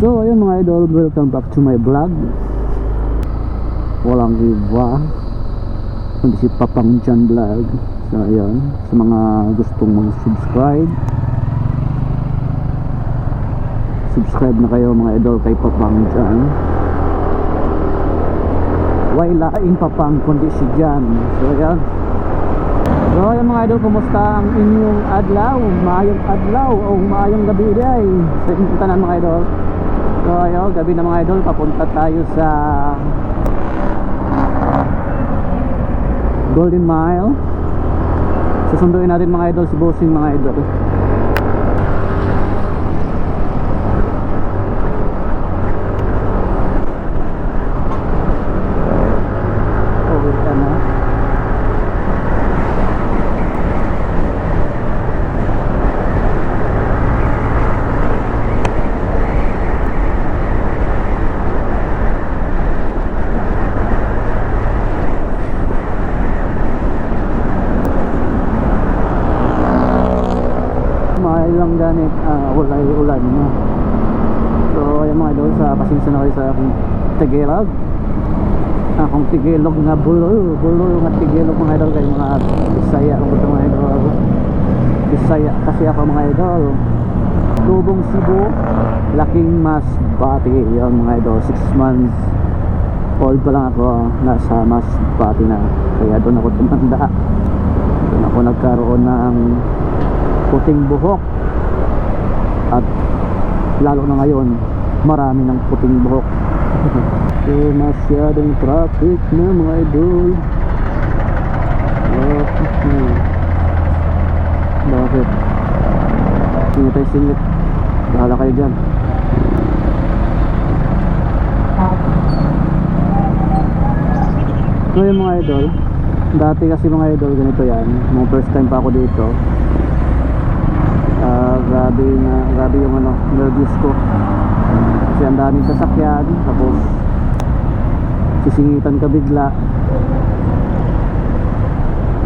So ayun mga idol, welcome back to my vlog. Walang iba kundi si Papang John Vlog. So ayun, sa mga gustong mag-subscribe, subscribe na kayo mga idol kay Papang John. Why laing Papang kundi si John. So ayun. So ayun mga idol, kumusta ang inyong adlaw? Maayong adlaw o maayong gabi ay sa inyong tanan mga idol. So ayun, gabi na mga idol, papunta tayo sa Golden Mile. Susunduin natin mga idol si Bossing mga idol. Uwi ka na. Lang ganit ulay-ulan no? So ayan mga idol, sa pasensya na kayo sa akong Tagalog, akong Tagalog nga bulo nga Tagalog mga idol, kay mga Bisaya kung ito mga idol. Bisaya kasi ako mga idol. Tubong Cebu, laking Masbate yun mga idol. 6 months old pa lang ako, nasa Masbate na, kaya doon ako tumanda, doon ako nagkaroon ng puting buhok. At lalo na ngayon, marami ng puting buhok. So masyadong traffic na mga idol. Bakit? Singit tayo singit, bahala kayo dyan. So yung mga idol, dati kasi mga idol ganito yan, mga first time pa ako dito. Grabe yung nervous ko kasi ang daming sasakyan, tapos sisingitan ka bigla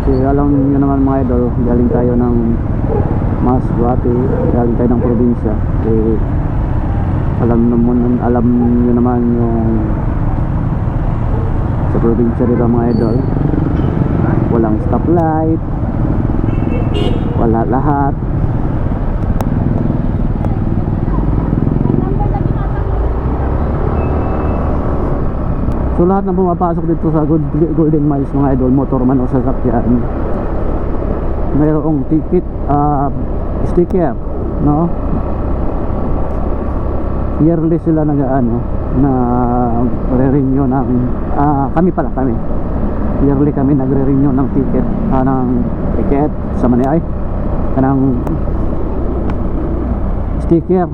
kasi alam nyo naman mga idol, galing tayo ng Masbate, galing tayo ng probinsya. Alam nyo naman yung sa probinsya dito mga idol, walang stoplight, wala lahat. So lahat ng pumapasok dito sa Golden Miles mga idol, motor man o sasakyan, mayroong ticket, sticker, no? Yearly sila na re-renew ng kami yearly kami nagre-renew ng ticket, ng ticket sa Maniay, kanang sticker